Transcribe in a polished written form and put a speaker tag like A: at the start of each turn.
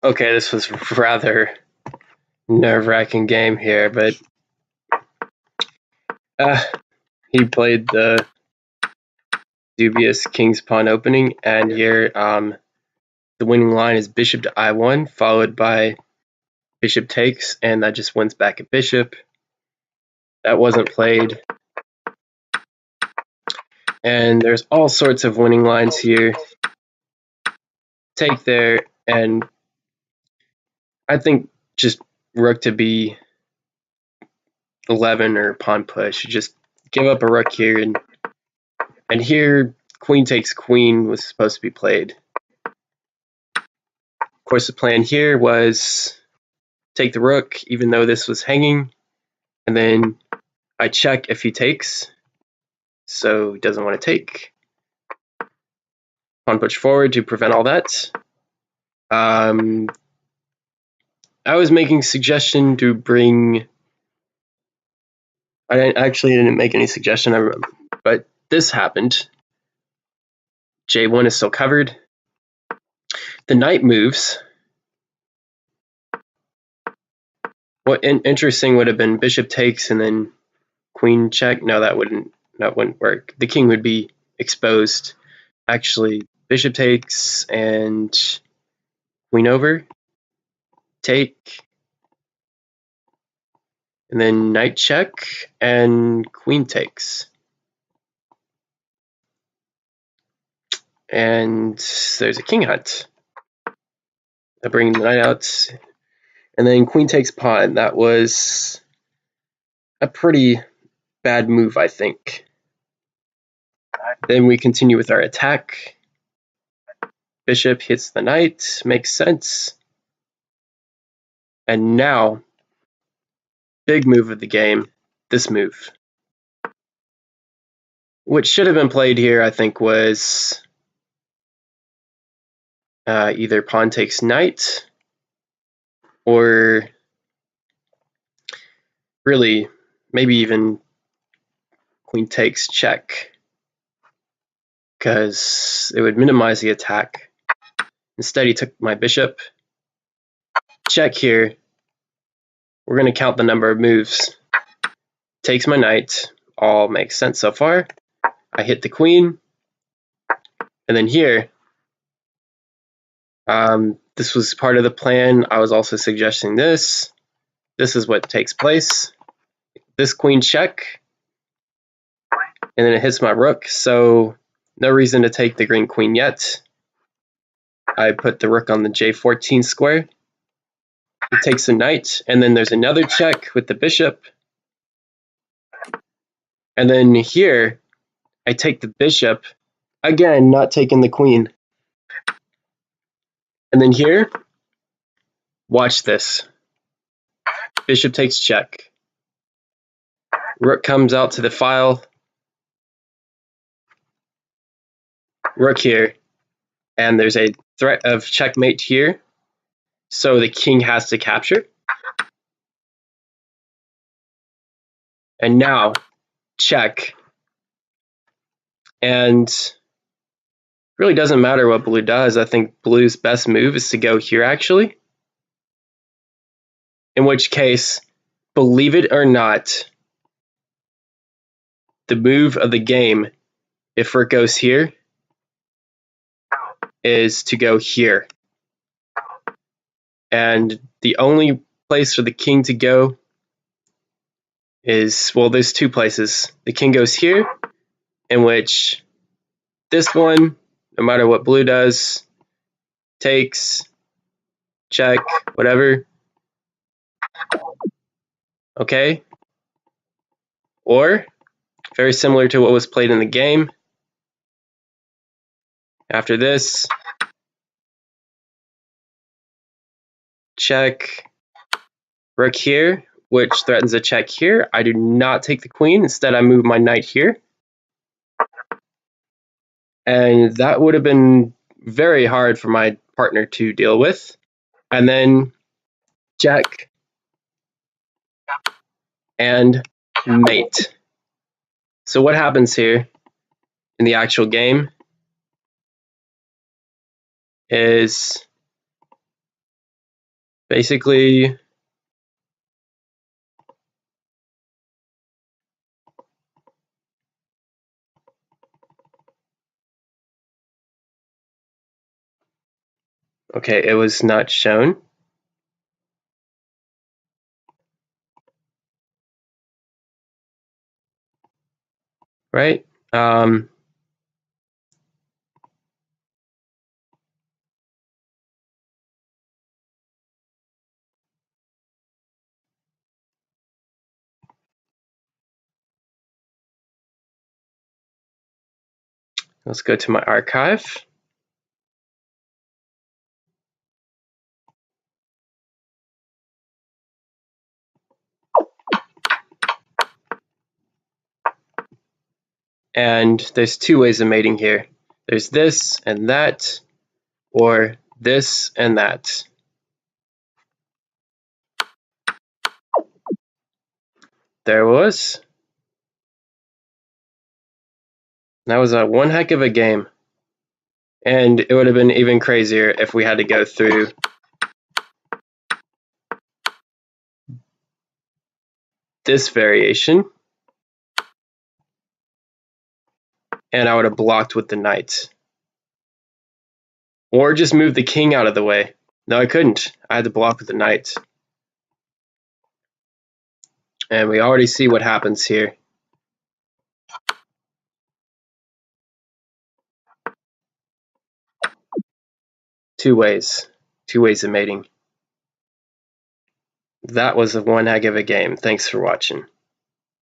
A: Okay, this was rather nerve-wracking game here, but he played the dubious king's pawn opening, and here the winning line is bishop to I1, followed by bishop takes, and that just wins back a bishop. That wasn't played. And there's all sorts of winning lines here. Take there, and I think just rook to b11 or pawn push. Just give up a rook here, and here queen takes queen was supposed to be played. Of course, the plan here was take the rook, even though this was hanging, and then I check if he takes, so he doesn't want to take. Pawn push forward to prevent all that. I was making suggestion to bring. I actually didn't make any suggestion, but this happened. J1 is still covered. The knight moves. What interesting would have been bishop takes and then queen check. No, that wouldn't work. The king would be exposed. Actually, bishop takes and queen over, take, and then knight check and queen takes. And there's a king hunt. I bring the knight out, and then queen takes pawn. That was a pretty bad move, I think. Then we continue with our attack. Bishop hits the knight, makes sense. And now, big move of the game, this move. What should have been played here, I think, was either pawn takes knight, or really, maybe even queen takes check, because it would minimize the attack. Instead, he took my bishop. Check here. We're going to count the number of moves. Takes my knight. All makes sense so far. I hit the queen. And then here, this was part of the plan. I was also suggesting this. This is what takes place. This queen check. And then it hits my rook. So no reason to take the green queen yet. I put the rook on the J14 square. It takes the knight, and then there's another check with the bishop. And then here, I take the bishop, again, not taking the queen. And then here, watch this. Bishop takes check. Rook comes out to the file. Rook here, and there's a threat of checkmate here. So the king has to capture. And now, check. And really doesn't matter what blue does. I think blue's best move is to go here, actually. In which case, believe it or not, the move of the game, if rook goes here, is to go here. And the only place for the king to go is, well, there's two places. The king goes here, in which this one, no matter what blue does, takes, check, whatever. Okay? Or, very similar to what was played in the game, after this, check, rook here, which threatens a check here. I do not take the queen. Instead, I move my knight here. And that would have been very hard for my partner to deal with. And then check and mate. So what happens here in the actual game is Basically, okay, it was not shown. Right? Let's go to my archive. And there's two ways of mating here. There's this and that, or this and that. There it was. That was one heck of a game. And it would have been even crazier if we had to go through this variation. And I would have blocked with the knight. Or just move the king out of the way. No, I couldn't. I had to block with the knight. And we already see what happens here. Two ways of mating. That was one heck of a game. Thanks for watching.